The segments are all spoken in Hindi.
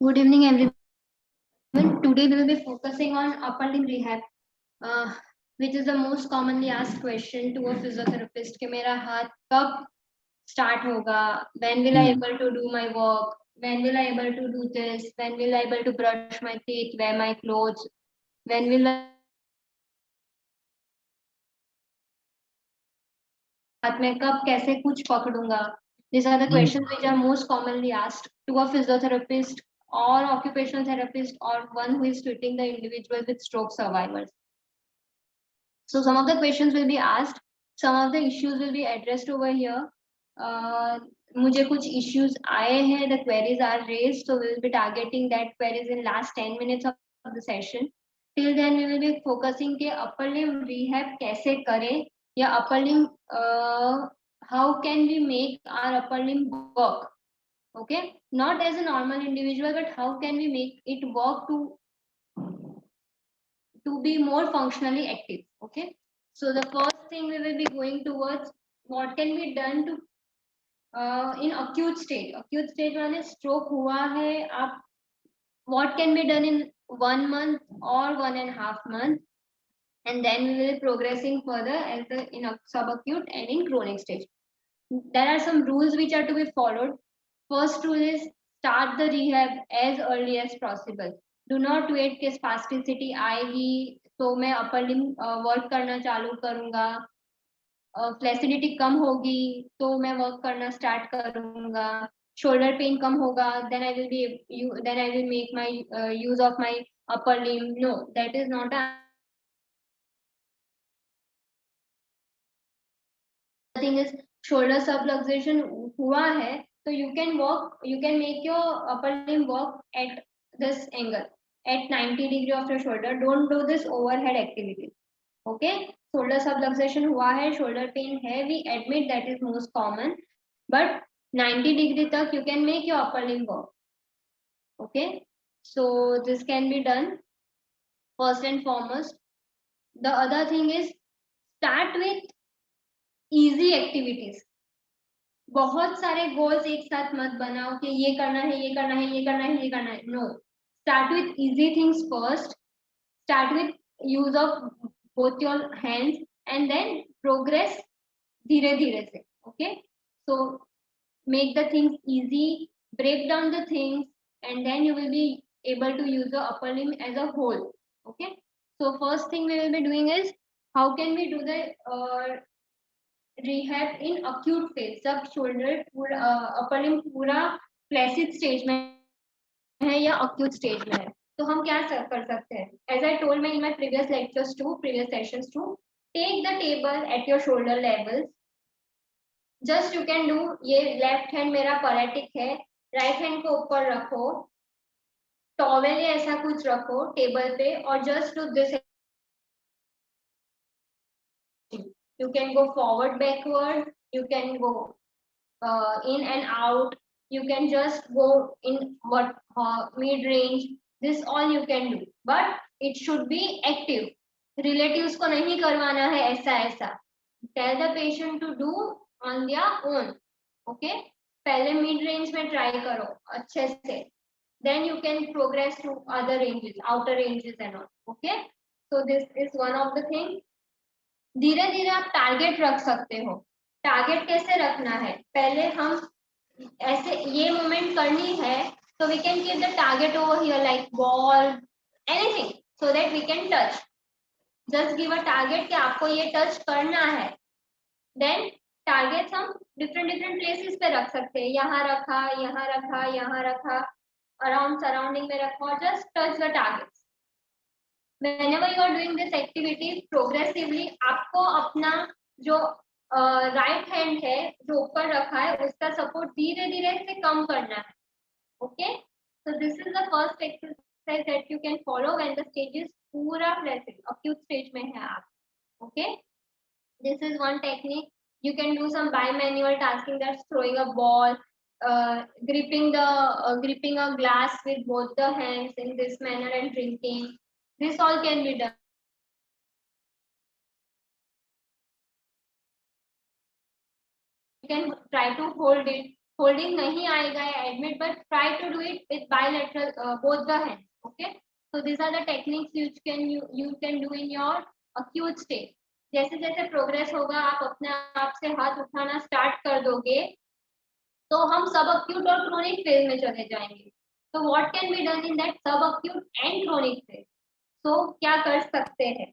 Good evening, everyone. Today we will be focusing on upper limb rehab, uh, which is the most commonly asked question to a physiotherapist. कि मेरा हाथ कब start होगा? When will I able to do my work? When will I able to do this? When will I able to brush my teeth, wear my clothes? When will I हाथ में कब कैसे कुछ पकड़ूंगा? These are the questions which are most commonly asked to a physiotherapist or occupational therapist or one who is treating the individual with stroke survivors. So some of the questions will be asked, some of the issues will be addressed over here. मुझे कुछ issues आए हैं, the queries are raised, so we will be targeting that queries in last 10 minutes of the session. Till then we will be focusing के upper limb rehab कैसे करें या upper limb how can we make our upper limb work, okay, not as a normal individual but how can we make it work to be more functionally active. Okay, so the first thing we will be going towards what can be done to in acute stage माने stroke हुआ है आप, what can be done in 1 month or 1.5 months, and then we will be progressing further as the in subacute and in chronic stage. There are some rules which are to be followed. First rule is start the rehab as early as possible. Do not wait कि spasticity आएगी तो मैं upper limb work करना चालू करूंगा, फ्लेसिडिटी कम होगी तो मैं वर्क करना स्टार्ट करूंगा, शोल्डर पेन कम होगा then I will make my use of my upper limb. No, that is not a thing is shoulder subluxation हुआ है तो you can make your upper limb work at this angle at 90 degree of your shoulder. Don't do this overhead activity. Okay, shoulder subluxation हुआ है, shoulder pain है, we admit that is most common, but 90 degree तक you can make your upper limb work. Okay, so this can be done first and foremost. The other thing is start with easy activities. बहुत सारे गोल्स एक साथ मत बनाओ कि ये करना है, ये करना है, ये करना है, ये करना है. No, start with easy things first. Start with use of both your hands and then progress धीरे धीरे से. Okay, so make the things easy, break down the things, and then you will be able to use the upper limb as a whole. Okay, so first thing we will be doing is how can we do the rehab in acute phase, जब shoulder पूरा upper limb पूरा flaccid stage में है या acute stage में है, तो हम क्या कर सकते हैं? As I told me in my previous lectures too, previous sessions too, take the table at your shoulder levels. Just you can do, ये left hand मेरा paretic है, right hand को ऊपर रखो, टॉवेल या ऐसा कुछ रखो टेबल पे और just do this. You can go forward, backward, you can go in and out, you can just go in what mid range. This all you can do, but it should be active. Relatives को नहीं करवाना है ऐसा ऐसा. Tell the patient to do on their own. Okay, पहले mid range में try करो अच्छे से, then you can progress to other ranges, outer ranges and all. Okay, so this is one of the thing. धीरे धीरे आप टारगेट रख सकते हो. टारगेट कैसे रखना है? पहले हम ऐसे ये मूवमेंट करनी है तो we can keep the target over here like ball anything so that we can touch. Just give a target कि आपको ये टच करना है. देन टारगेट्स हम डिफरेंट डिफरेंट प्लेसेस पे रख सकते हैं. यहाँ रखा, यहाँ रखा, यहाँ रखा, अराउंड सराउंडिंग में रखा और just touch the targets. whenever you are doing this activity progressively आपको अपना जो राइट हैंड है जो ऊपर रखा है उसका सपोर्ट धीरे धीरे से कम करना है. Okay, so this is the first exercise that you can follow when the stage is पूरा flaccid acute stage में है आप. Okay, this is one technique. You can do some bimanual tasking, that's throwing a ball, gripping a glass with both the hands in this manner and drinking. This all can be done. You can try to hold it holding नहीं आएगा admit, but try to do it with bilateral both the hands. Okay, so these are the techniques you can do in your acute state. जैसे जैसे प्रोग्रेस होगा आप अपने आप से हाथ उठाना स्टार्ट कर दोगे तो हम सब अक्यूट और क्रोनिक फेज में चले जाएंगे. तो what can be done in that सब अक्यूट एंड क्रोनिक फेज? तो क्या कर सकते हैं?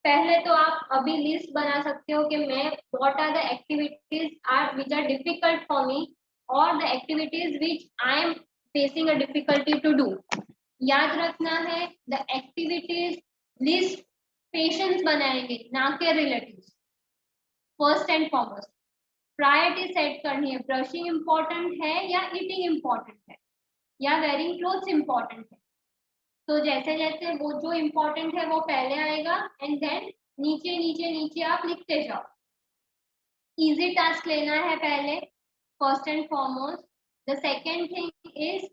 पहले तो आप अभी लिस्ट बना सकते हो कि मैं what are the activities are which are difficult for me और the activities which I am facing a difficulty to do. याद रखना है द एक्टिविटीज लिस्ट पेशेंट्स बनाएंगे ना के relatives. First and foremost priority set करनी है. ब्रशिंग इंपॉर्टेंट है या ईटिंग इंपॉर्टेंट है या वेयरिंग क्लोथ्स इंपॉर्टेंट है? तो जैसे जैसे वो जो इम्पोर्टेंट है वो पहले आएगा एंड देन नीचे नीचे नीचे आप लिखते जाओ. इजी टास्क लेना है पहले first and foremost. The second thing is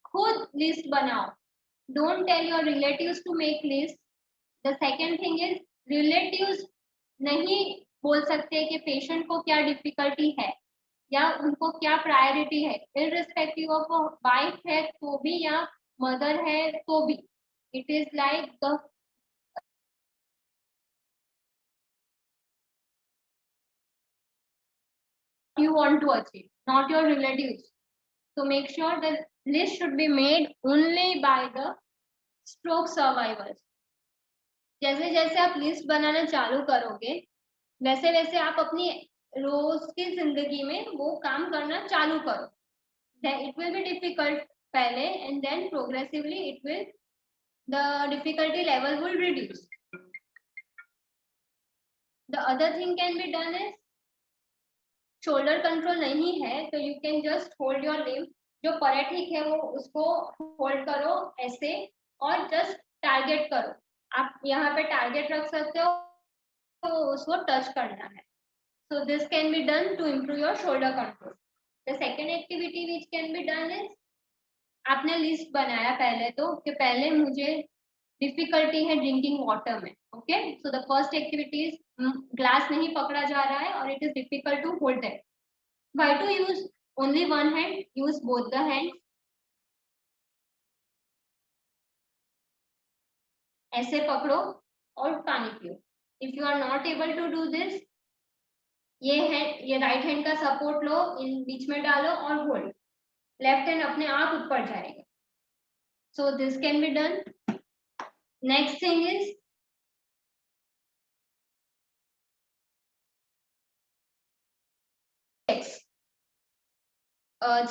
खुद लिस्ट बनाओ. Don't tell your relatives to make list. The second thing is relatives नहीं बोल सकते कि पेशेंट को क्या डिफिकल्टी है या उनको क्या प्रायोरिटी है. इररिस्पेक्टिव ऑफ वाइफ है तो भी या मदर है तो भी it is like the you want to achieve, not your relatives. So make sure that list should be made only by the stroke survivors. जैसे जैसे आप लिस्ट बनाना चालू करोगे वैसे वैसे आप अपनी रोज की जिंदगी में वो काम करना चालू करो. It will be difficult पहले and then progressively it will the difficulty level will reduce. The other thing can be done is shoulder control नहीं है तो you can just hold your limb. जो परेटिक है वो उसको होल्ड करो ऐसे और जस्ट टारगेट करो. आप यहाँ पे टारगेट रख सकते हो तो उसको टच करना है. So this can be done to improve your shoulder control. The second activity which can be done is आपने लिस्ट बनाया पहले तो कि पहले मुझे डिफिकल्टी है ड्रिंकिंग वाटर में. Okay, so the first activity is glass नहीं पकड़ा जा रहा है और it is difficult to hold it. Why to use only one hand? Use both the hands. ऐसे पकड़ो और पानी पियो. If you are not able to do this, ये राइट हैंड का सपोर्ट लो, इन बीच में डालो और होल्ड. लेफ्ट हैंड अपने आप ऊपर जाएगा. So this can be done. Next thing is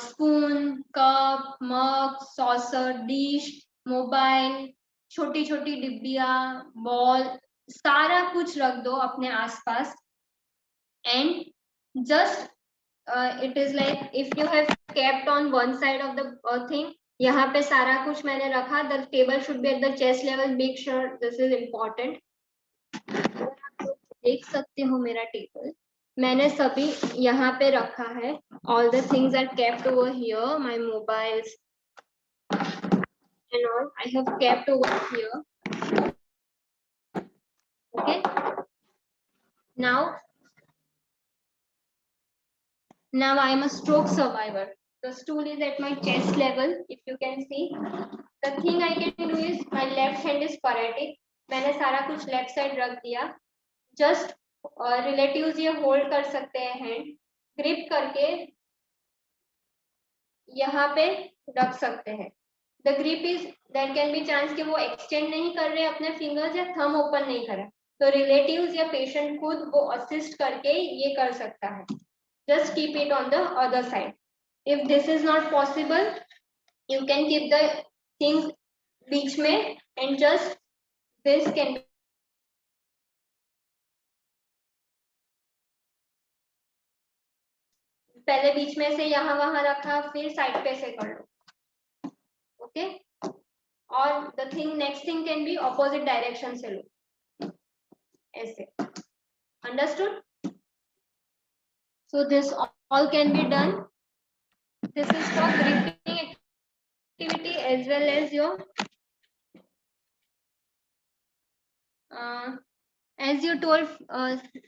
spoon, cup, mug, saucer, dish, mobile, छोटी छोटी डिब्बियां, बॉल, सारा कुछ रख दो अपने आसपास. And just it is like if you have kept on one side of the thing. यहाँ पे सारा कुछ मैंने रखा. The table should be at the chest level. Make sure this is important. देख सकते हो मेरा टेबल मैंने सभी यहाँ पे रखा है. all the things are kept over here. My mobiles and all I have kept over here. Okay, now I am a stroke survivor. The stool is at my chest level. If you can see, the thing I can do is my left hand is paretic. मैंने सारा कुछ लेफ्ट साइड रख दिया. जस्ट रिलेटिव्स ये होल्ड कर सकते हैं हैंड. ग्रिप करके यहाँ पे रख सकते हैं. The grip is there can be chance कि वो एक्सटेंड नहीं कर रहे अपने फिंगर्स या थंब ओपन नहीं कर रहे. तो रिलेटिव्स या पेशेंट खुद वो असिस्ट करके ये कर सकता है. Just keep it on the other side. If this is not possible you can keep the things बीच में एंड जस्ट दिस कैन पहले बीच में से यहाँ वहां रखा फिर साइड पे से कर लो. ओके, और the thing next thing can be opposite direction से लो ऐसे. Understood? So this all can be done. This is for gripping activity as well as your as you told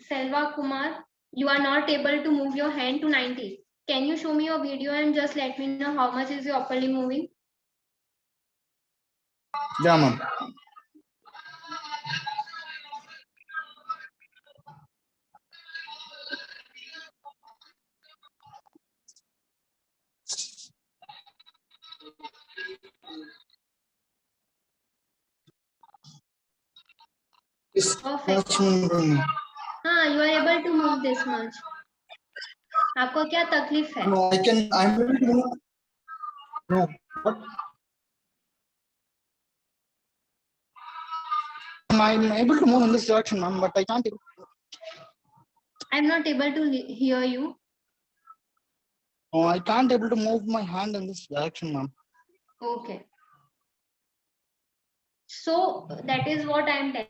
Selva Kumar, you are not able to move your hand to 90. Can you show me your video and just let me know how much is your upper limb moving? Yeah, ma'am. Perfect. हाँ, you are able to move this much. आपको क्या तकलीफ है? No, I'm able to move. No, what? I'm able to move in this direction, ma'am, but I can't. I'm not able to hear you. No, I can't able to move my hand in this direction, ma'am. Okay. So that is what I am telling.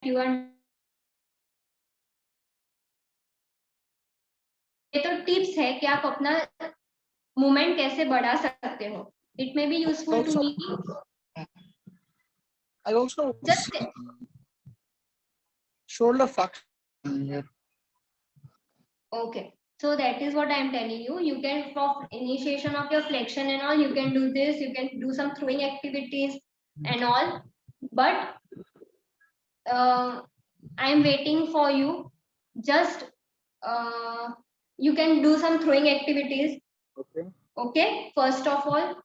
You are. ये तो टिप्स है कि आप अपना मूवमेंट कैसे बढ़ा सकते हो. It may be useful to me. I also Just shoulder flexion here. okay. So that is what I am telling you. You can, for initiation of your flexion and all, you can do this. You can do some throwing activities and all. But I am waiting for you. Just you can do some throwing activities. Okay. Okay. First of all,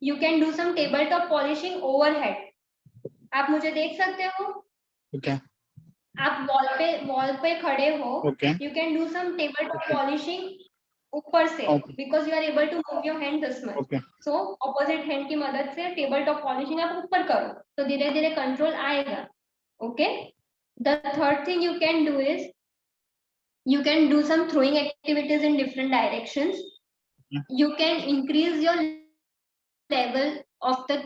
you can do some tabletop polishing overhead. आप मुझे देख सकते हो? Okay. आप वॉल पे खड़े हो. Okay. You can do some tabletop polishing ऊपर से. Okay. Because you are able to move your hand this much. Okay. So opposite hand की मदद से tabletop polishing आप ऊपर करो तो धीरे धीरे कंट्रोल आएगा. Okay. The third thing you can do is you can do some throwing activities in different directions. You can increase your level of the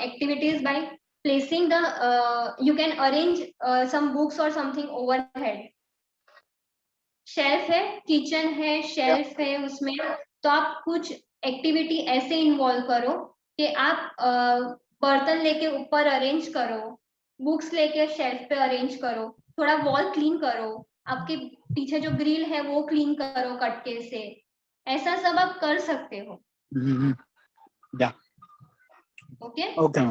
activities by placing the you can arrange some books or something overhead. Shelf है, किचन है, शेल्फ है, उसमें तो आप कुछ एक्टिविटी ऐसे इन्वॉल्व करो कि आप बर्तन लेके ऊपर अरेंज करो, बुक्स लेके शेल्फ पे अरेंज करो, थोड़ा वॉल क्लीन करो, आपके पीछे जो ग्रिल है वो क्लीन करो कटके से. ऐसा सब आप कर सकते हो. Yeah. ओके. Okay.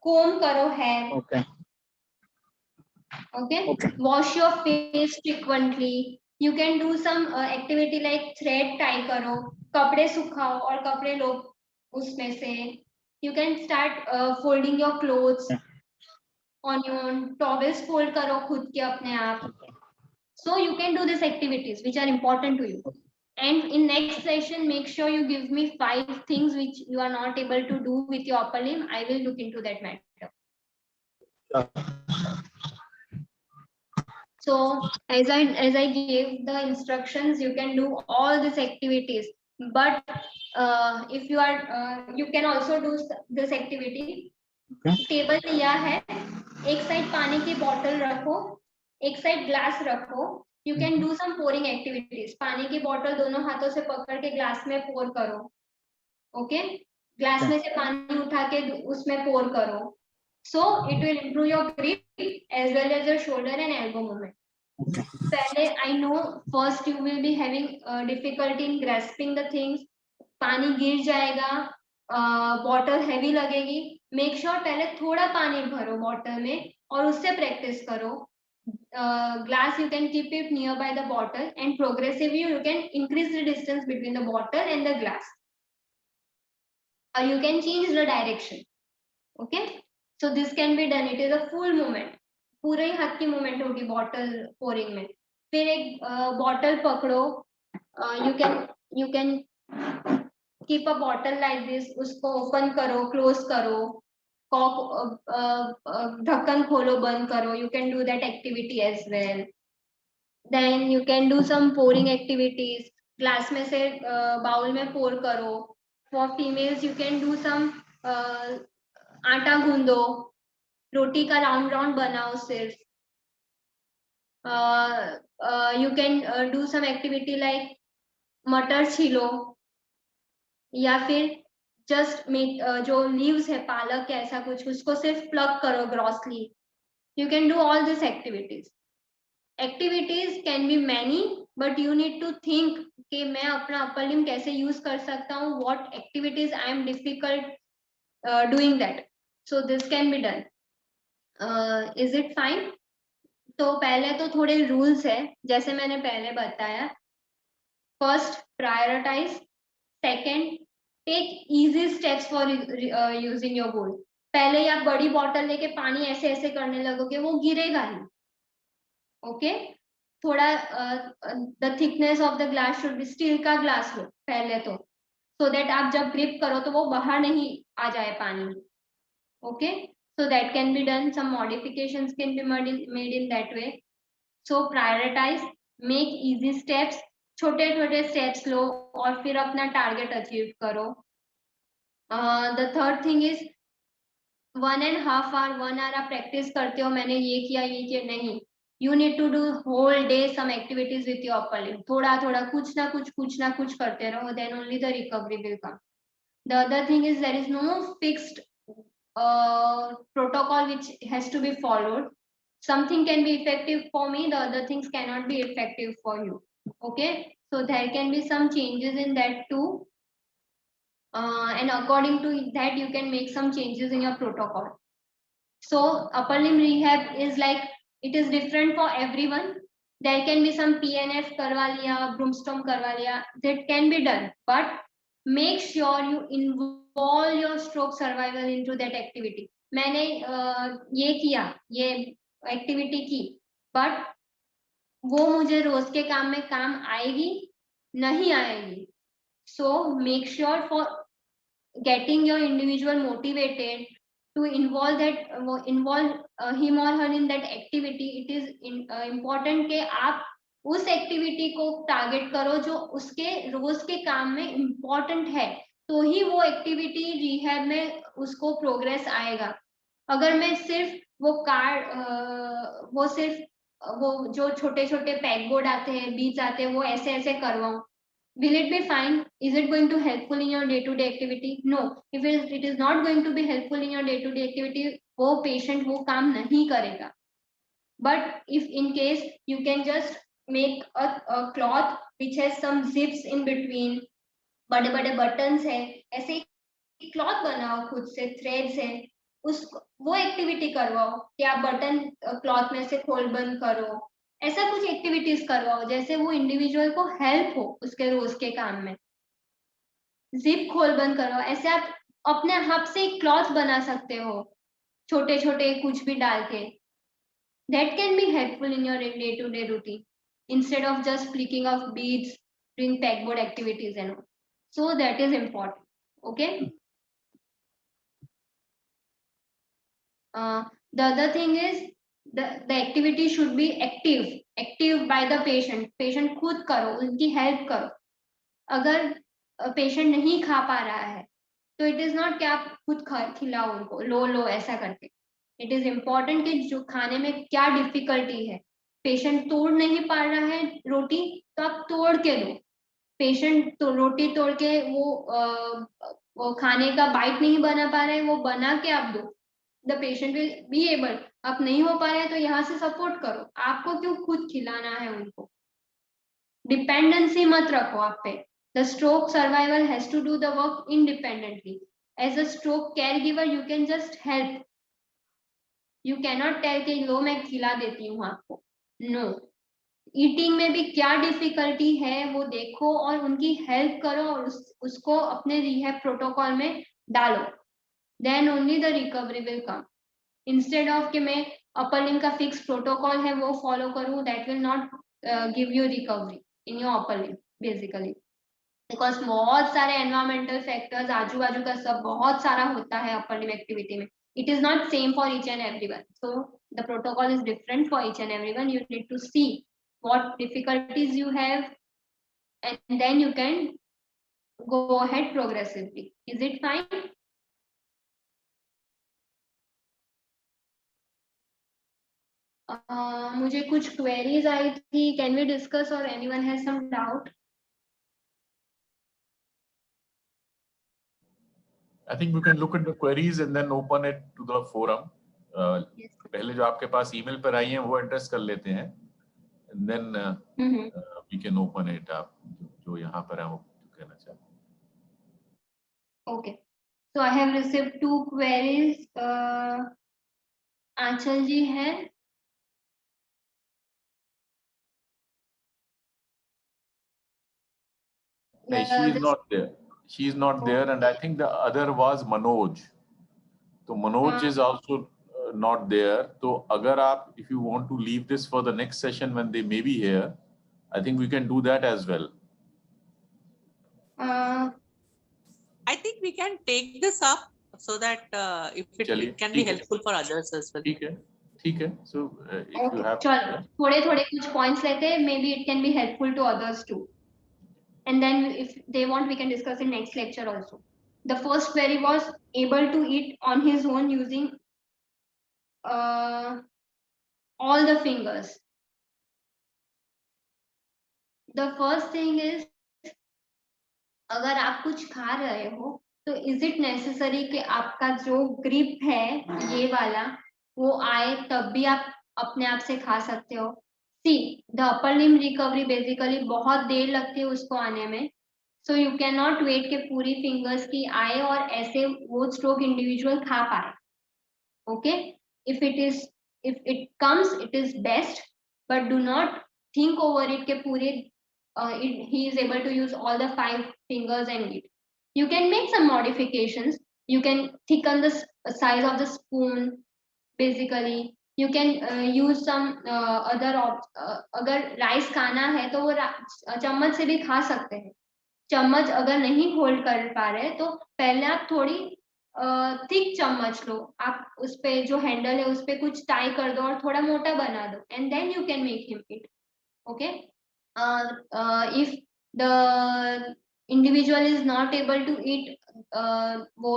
कोम करो hair. Okay. Okay. Okay. Wash your face frequently. You can do some activity like thread tie करो, कपड़े सुखाओ और कपड़े लो उसमें से. You can start folding your clothes on your own. Towels fold करो खुद के अपने आप. So you can do these activities which are important to you. And in next session, make sure you give me 5 things which you are not able to do with your upper limb. I will look into that matter. So as I gave the instructions, you can do all these activities. But if you are you can also do this activity. Table लिया है, एक साइड पानी की बोतल रखो, एक साइड ग्लास रखो. You can do some pouring activities. पानी की बोतल दोनों हाथों से पकड़ के ग्लास में पोर करो. ओके. ग्लास में से पानी उठा के उसमें पोर करो. So it will improve your grip as well as your shoulder and elbow movement. Okay. पहले I know first you will be having difficulty in grasping the things. पानी गिर जाएगा, बॉटल हैवी लगेगी. मेक श्योर पहले थोड़ा पानी भरो बॉटल में और उससे प्रैक्टिस करो. Glass you can keep it nearby the bottle and progressively you can increase the distance between the bottle and the glass. Or you can change the direction. Okay. So this can be done. It is a full movement. पूरे ही हाथ की मूवमेंट होगी बॉटल पोरिंग में. फिर एक बॉटल पकड़ो. You can keep a bottle like this. उसको ओपन करो, क्लोज करो, ढक्कन खोलो, बंद करो. You can do that activity as well. Then you can do some pouring activities. Glass में से बाउल में पोर करो. For females you can do some आटा गूंदो, रोटी का राउंड राउंड बनाओ सिर्फ. You can do some activity like मटर छीलो या फिर जस्ट जो लीव्स है पालक या ऐसा कुछ, उसको सिर्फ प्लग करो grossly. You can do all these activities. Activities can be many, but you need to think कि मैं अपना upper limb कैसे use कर सकता हूँ, what activities I am difficult doing that. So this can be done. Is it fine? तो पहले तो थोड़े rules है, जैसे मैंने पहले बताया. First, prioritize. Second, take easy steps for using your goal. पहले ही आप बड़ी बॉटल लेके पानी ऐसे ऐसे करने लगोगे, वो गिरेगा ही. ओके, थोड़ा the thickness of the glass should be steel का ग्लास लो पहले तो, सो दैट आप जब ग्रिप करो तो वो बाहर नहीं आ जाए पानी. Okay, so that can be done. Some modifications can be made in that way. So prioritize, make easy steps. छोटे छोटे steps लो और फिर अपना टारगेट अचीव करो. The third thing is 1.5 hour 1 hour आप प्रैक्टिस करते हो, मैंने ये किया नहीं. You need to do whole day some activities with your upper limb. थोड़ा थोड़ा कुछ ना कुछ करते रहो, then only the recovery will come. The other thing is there is no fixed protocol which has to be followed. Something can be effective for me, the other things cannot be effective for you. Okay, so there can be some changes in that too. And according to that, you can make some changes in your protocol. So upper limb rehab is like, it is different for everyone. There can be some PNF करवा लिया, Broomstone करवा लिया, that can be done, but make sure you involve your stroke survival into that activity. मैंने ये किया, ये एक्टिविटी की, बट वो मुझे रोज के काम में काम आएगी नहीं आएगी. So make sure for getting your individual motivated to involve him or her in that activity. It is important कि आप उस एक्टिविटी को टारगेट करो जो उसके रोज के काम में इम्पोर्टेंट है, तो ही वो एक्टिविटी रिहैब में उसको प्रोग्रेस आएगा. अगर मैं सिर्फ वो जो छोटे छोटे पैकबोर्ड आते हैं, बीट्स आते हैं, वो ऐसे ऐसे करवाऊं, will it be fine? Is it going to helpful in your day-to-day activity? No. If it is not going to be helpful in your day-to-day activity, वो patient वो काम नहीं करेगा. But if in case you can just make a cloth which has some zips in between, बड़े बड़े buttons है, ऐसे क्लॉथ बनाओ खुद से, थ्रेड्स है, उस वो एक्टिविटी करवाओ कि आप बटन क्लॉथ में से खोल बंद करो, ऐसा कुछ एक्टिविटीज करवाओ जैसे वो इंडिविजुअल को हेल्प हो उसके रोज के काम में. जिप खोल बंद करवाओ, ऐसे आप अपने हाथ से एक क्लॉथ बना सकते हो छोटे छोटे कुछ भी डाल के. That can be helpful in your day to day routine instead of just flicking of beads, doing pegboard activities and all. So that is important. Okay. The other thing is the activity should be active by the patient. Patient खुद करो, उनकी हेल्प करो. अगर पेशेंट नहीं खा पा रहा है तो इट इज नॉट कि आप खुद खिलाओ उनको, लो ऐसा करके. इट इज इम्पोर्टेंट कि जो खाने में क्या डिफिकल्टी है, पेशेंट तोड़ नहीं पा रहा है रोटी तो आप तोड़ के दो. पेशेंट तो रोटी तोड़ के वो खाने का बाइट नहीं बना पा रहे हैं, वो बना के आप दो. The patient will be able. आप नहीं हो पा रहे हैं तो यहाँ से सपोर्ट करो, आपको क्यों खुद खिलाना है उनको. डिपेंडेंसी मत रखो आप पे. The stroke survival has to do the work independently. As a stroke care giver you can just help. You cannot tell कि लो मैं खिला देती हूँ आपको. नो. ईटिंग में भी क्या डिफिकल्टी है वो देखो और उनकी हेल्प करो और उसको अपने रिहैब प्रोटोकॉल में डालो. Then only the recovery will come. Instead of कि मैं अपर लिम्ब का फिक्स प्रोटोकॉल है वो फॉलो करूँ, that will not give you recovery in your upper limb basically. Because बहुत सारे एनवायरमेंटल फैक्टर्स, आजू बाजू का सब बहुत सारा होता है अपर लिम्ब एक्टिविटी में. It is not same for each and everyone. So the protocol is different for each and everyone. You need to see what difficulties you have and then you can go ahead progressively. Is it fine? मुझे कुछ queries आई थी. Can we discuss or anyone has some doubt? I think we can look at the queries and then open it to the forum. Yes. पहले जो आपके पास ईमेल पर आई हैं वो एड्रेस कर लेते हैं, then we can open it. आप जो यहाँ पर है वो कहना चाहते हैं। Okay. So I have received 2 queries. आंचल जी है। No, she is not there. She is not there, and I think the other was Manoj. So Manoj is also not there. So agar aap, if you want to leave this for the next session when they may be here, I think we can do that as well. I think we can take this up so that if it can be helpful for others as well. ठीक है. So if you have, चलो थोड़े कुछ points लेते हैं, maybe it can be helpful to others too. And then if they want, we can discuss in next lecture also. The first query was able to eat on his own using all the fingers. The first thing is, अगर आप कुछ खा रहे हो तो is it necessary कि आपका जो grip है ये वाला वो आए तब भी आप अपने आप से खा सकते हो? See, the upper limb recovery basically बहुत देर लगती है उसको आने में, so you cannot wait कि पूरी fingers की आए और ऐसे वो stroke individual खा पाए. Okay, if it comes, it is best, but do not think over it कि पूरे he is able to use all the 5 fingers and eat. You can make some modifications. You can thicken the size of the spoon. Basically, you can use some other अगर राइस खाना है तो वो चम्मच से भी खा सकते हैं. चम्मच अगर नहीं होल्ड कर पा रहे तो पहले आप थोड़ी थिक चम्मच लो, आप उस पे जो हैंडल है उस पे कुछ टाई कर दो और थोड़ा मोटा बना दो, and then you can make him it. Okay. If the individual is not able to eat वो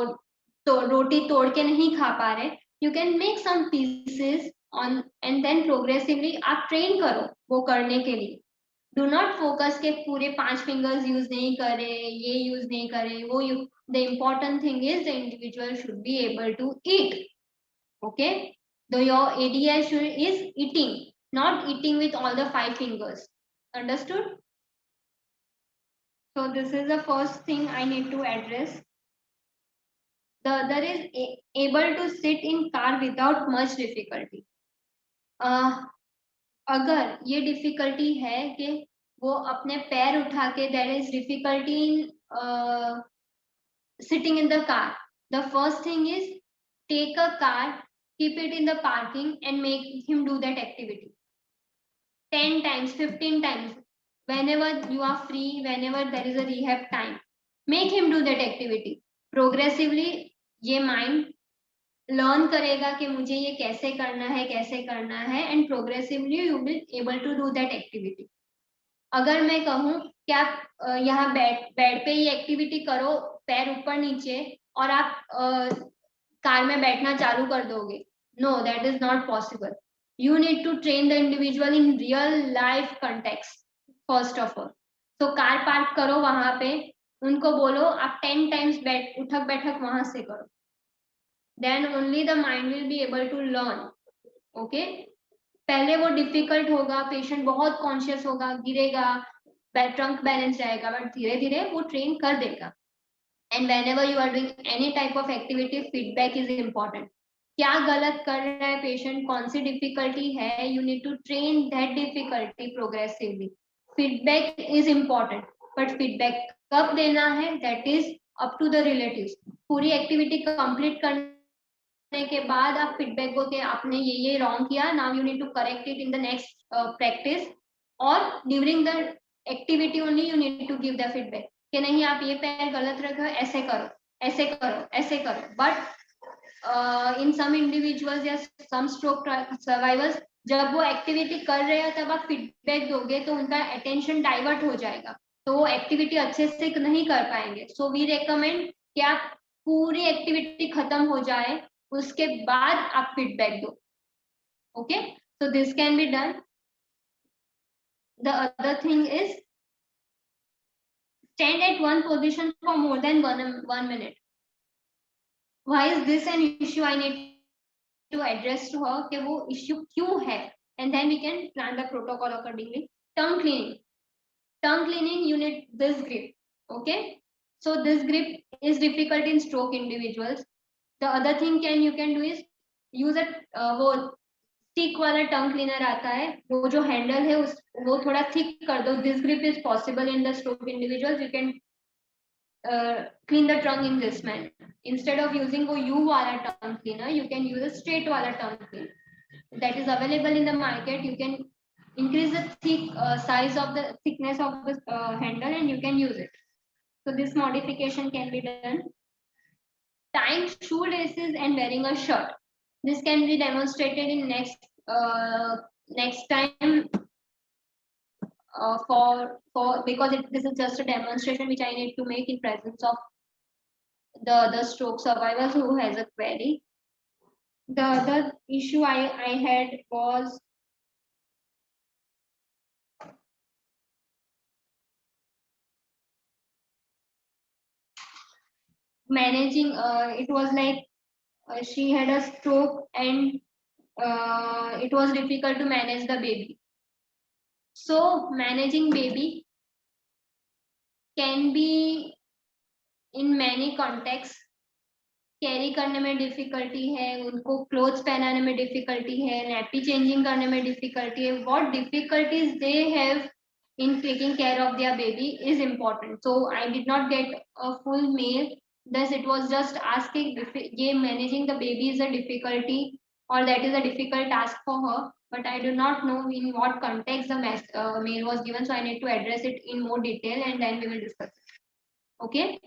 तो रोटी तोड़ के नहीं खा पा रहे, you can make some pieces on and then progressively आप train करो वो करने के लिए. Do not focus के पूरे 5 fingers use नहीं करे, ये use नहीं करे, वो the important thing is the individual should be able to eat. Okay, though your ADI is eating, not eating with all the 5 fingers. Understood? So this is the first thing I need to address. The other is able to sit in car without much difficulty. अगर ये difficulty है कि वो अपने पैर उठा के there is difficulty in sitting in the car. The first thing is take a car, keep it in the parking and make him do that activity. 10 times, 15 times. Whenever you are free, whenever there is a rehab time, make him do that activity. Progressively, ये mind learn करेगा कि मुझे ये कैसे करना है, and progressively you will be able to do that activity. अगर मैं कहूँ कि आप यहाँ बेड पे ये एक्टिविटी करो, पैर ऊपर नीचे, और आप कार में बैठना चालू कर दोगे, no, that is not possible. You need to train the individual in real life context first of all. So car park करो वहां पे, उनको बोलो आप 10 times उठक बैठक वहां से करो, then only the mind will be able to learn. Okay, पहले वो डिफिकल्ट होगा, पेशेंट बहुत कॉन्शियस होगा, गिरेगा, ट्रंक बैलेंस जाएगा, बट धीरे धीरे वो ट्रेन कर देगा. And whenever you are doing any type of activity, feedback is important. क्या गलत कर रहा है पेशेंट, कौन सी डिफिकल्टी है, you need to train that difficulty progressively. Feedback is important, but feedback कब देना है that is up to the relatives. पूरी एक्टिविटी कंप्लीट करने के बाद आप फीडबैक को कि आपने ये रॉन्ग किया, now you need to correct it in the next practice, और during the activity only you need to give the feedback कि नहीं आप ये पैर गलत रखो, ऐसे करो, ऐसे करो, ऐसे करो. बट इन सम इंडिविजुअल्स या सम स्ट्रोक सर्वाइवर्स, जब वो एक्टिविटी कर रहे हैं तब आप फीडबैक दोगे तो उनका अटेंशन डाइवर्ट हो जाएगा, तो वो एक्टिविटी अच्छे से नहीं कर पाएंगे. सो वी रेकमेंड कि आप पूरी एक्टिविटी खत्म हो जाए उसके बाद आप फीडबैक दो. Okay, so this can be done. The other thing is stand at one position for more than one minute. Why is this an issue? I need to address to her कि वो issue क्यों है, and then we can plan the protocol accordingly. Tongue cleaning, you need this grip. Okay, so this grip is difficult in stroke individuals. The other thing you can do is use a वो stick वाला tongue cleaner आता है, वो जो handle है वो थोड़ा thick कर दो. This grip is possible in the stroke individuals. You can clean the tongue in this manner. Instead of using वो U वाला tongue cleaner, you can use a straight वाला tongue cleaner that is available in the market. You can increase the size of the thickness of the handle and you can use it. So this modification can be done. Tying shoelaces and wearing a shirt. This can be demonstrated in next time for because this is just a demonstration which I need to make in presence of the other stroke survivors who has a query. The other issue I had was managing. It was like she had a stroke and it was difficult to manage the baby. So managing baby can be in many contexts. Carry करने में डिफिकल्टी है, उनको क्लोथ्स पहनाने में डिफिकल्टी है, नैपी चेंजिंग करने में डिफिकल्टी है. What difficulties they have in taking care of their baby is important. So I did not get a full mail. Thus it was just asking if managing the baby is a difficulty or that is a difficult task for her, but I do not know in what context the mail was given, so I need to address it in more detail and then we will discuss it. Okay.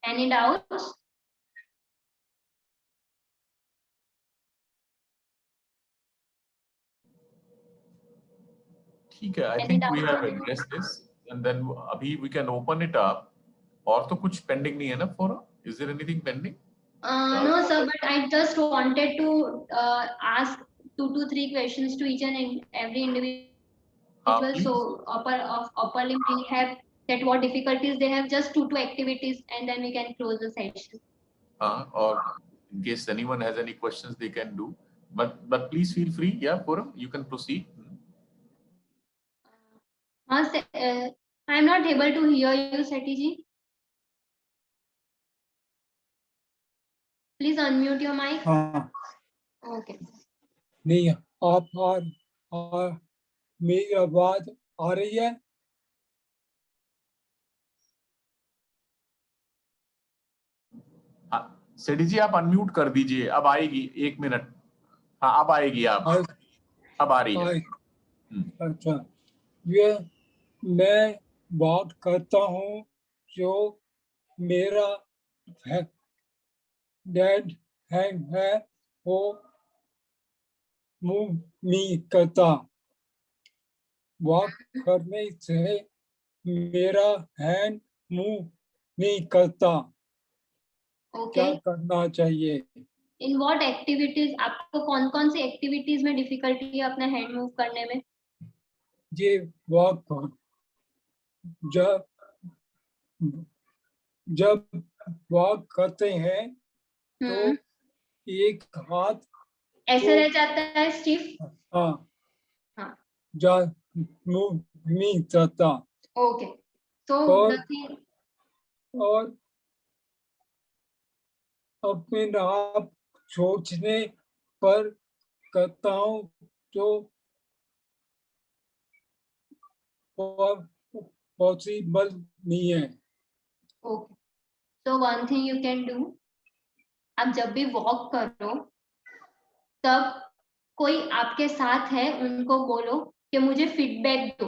Any doubts? ठीक है, I think we have addressed this and then अभी we can open it up. और तो कुछ pending नहीं है ना for? Is there anything pending? No sir, but I just wanted to ask 2 to 3 questions to each and every individual. So upper limb rehab, that what difficulties they have, just 2 activities and then we can close the session. Or in case anyone has any questions they can do, but please feel free. Yeah, Puram, you can proceed. I'm not able to hear you, Seti ji. Please unmute your mic. Okay. नहीं, आप मेरी आवाज आ रही है? सेठी जी आप अनम्यूट कर दीजिए, अब आएगी 1 मिनट. हाँ अब आएगी, आप अब आ रही है. अच्छा, ये मैं बात करता हूँ जो मेरा डेड हैंड है वो मूव नहीं करता. वॉक करने से मेरा हैंड मूव नहीं करता. क्या करना चाहिए? इन व्हाट एक्टिविटीज, आपको कौन कौन सी एक्टिविटीज में डिफिकल्टी है अपना हैंड मूव करने में? ये वॉक जब वॉक करते हैं तो एक हाथ ऐसे रह जाता है स्टिफ. हाँ जा मूव नहीं करता. ओके, तो और अपने आप सोचने पर करता हूँ तो पॉसिबल नहीं है. Okay, so one thing you can do, आप जब भी वॉक करो तब कोई आपके साथ है उनको बोलो कि मुझे फीडबैक दो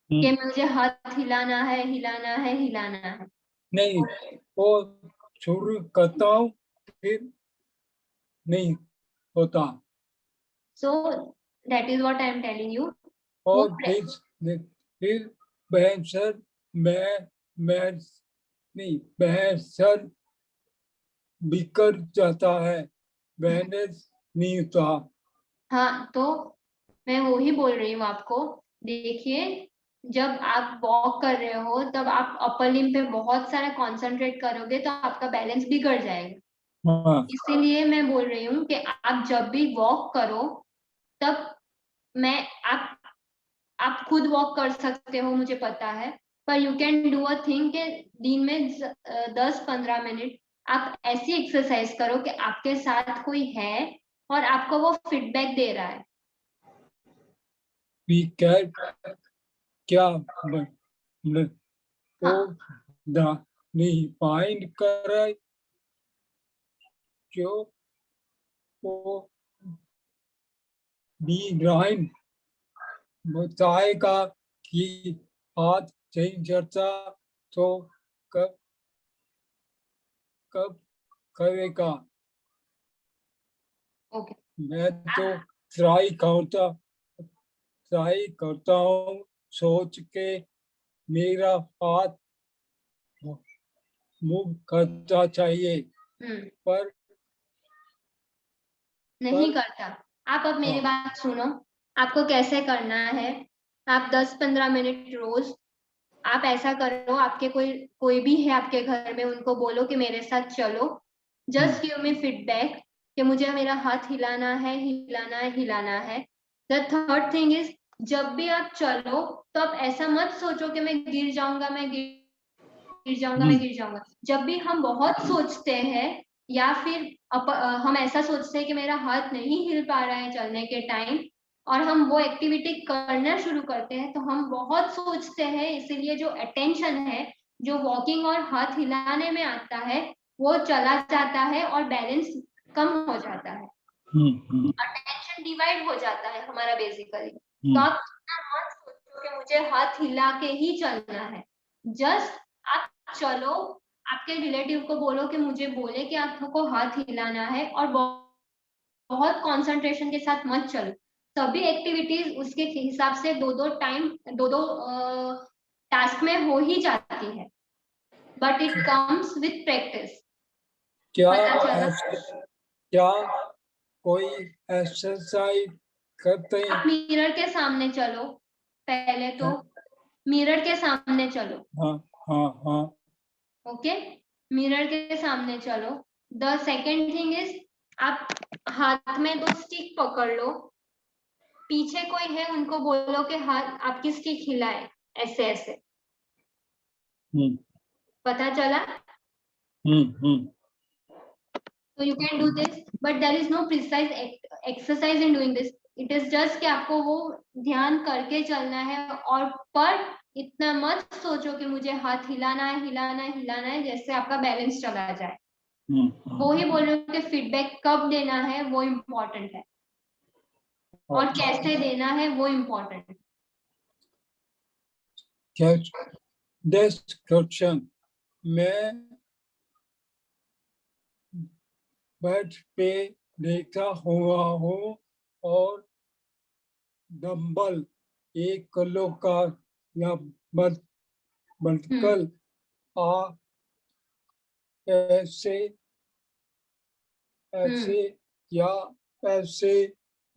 कि मुझे हाथ हिलाना है, हिलाना है, हिलाना है. नहीं, वो शुरू करता हूँ फिर नहीं होता. So that is what I am telling you. और फिर बहसर बिखर जाता है, बैलेंस नहीं होता. हाँ, तो मैं वो ही बोल रही हूँ आपको. देखिए, जब आप वॉक कर रहे हो तब आप अपर लिम्ब पे बहुत सारा कंसंट्रेट करोगे तो आपका बैलेंस बिगड़ जाएगा। हाँ, इसीलिए मैं बोल रही हूँ कि आप जब भी वॉक करो तब मैं आप खुद वॉक कर सकते हो, मुझे पता है, पर you can do a thing के दिन में 10-15 मिनट आप ऐसी एक्सरसाइज करो कि आपके साथ कोई है और आपको वो फीडबैक दे रहा है। we can क्या मतलब वो नहीं फाइंड करे जो वो बी राइन बताएगा कि हाथ नहीं चलता तो कब कब करेगा। ओके, मैं तो ट्राई करता हूँ सोच के मेरा हाथ मूव करता चाहिए पर नहीं करता। आप अब मेरी हाँ, बात सुनो, आपको कैसे करना है। आप 10-15 मिनट रोज आप ऐसा करो, आपके कोई भी है आपके घर में, उनको बोलो कि मेरे साथ चलो, जस्ट गिव मी फीडबैक कि मुझे मेरा हाथ हिलाना है, हिलाना है, हिलाना है। द थर्ड थिंग इज, जब भी आप चलो तो आप ऐसा मत सोचो कि मैं गिर जाऊंगा, मैं गिर जाऊंगा, मैं गिर जाऊंगा। जब भी हम बहुत सोचते हैं या फिर हम ऐसा सोचते हैं कि मेरा हाथ नहीं हिल पा रहा है चलने के टाइम, और हम वो एक्टिविटी करना शुरू करते हैं तो हम बहुत सोचते हैं, इसीलिए जो अटेंशन है जो वॉकिंग और हाथ हिलाने में आता है वो चला जाता है और बैलेंस कम हो जाता है, अटेंशन डिवाइड हो जाता है हमारा बेसिकली। तो आप इतना मत सोचो कि मुझे हाथ हिला के ही चलना है, जस्ट आप चलो, आपके रिलेटिव को बोलो कि मुझे बोले कि आपको हाथ हिलाना है, और बहुत कंसंट्रेशन के साथ मत चलो। सभी एक्टिविटीज उसके हिसाब से दो दो टास्क में हो ही जाती है, but it comes with practice. क्या पता चला? क्या कोई एक्सरसाइज करते हैं? आप मिरर के सामने चलो, पहले तो मिरर के सामने चलो। हाँ हाँ हाँ ओके, मिरर के सामने चलो। द सेकेंड थिंग इज, आप हाथ में 2 स्टिक पकड़ लो, पीछे कोई है उनको बोलो कि हाथ आपकी स्टिक हिलाए, ऐसे ऐसे। पता चला? So you can do this, but there is no precise exercise in doing this. It is just कि आपको वो ध्यान करके चलना है, और पर इतना मत सोचो कि मुझे हाथ हिलाना है, हिलाना है, हिलाना है, जैसे आपका बैलेंस चला जाए। वो ही बोल रहे हो कि फीडबैक कब देना है वो इम्पोर्टेंट है, और कैसे देना है वो इम्पोर्टेंट है। डिस्क्रिप्शन मैं बेड पे लेटा हुआ हूँ और डंबल 1 किलो का बनकर आ ऐसे ऐसे या ऐसे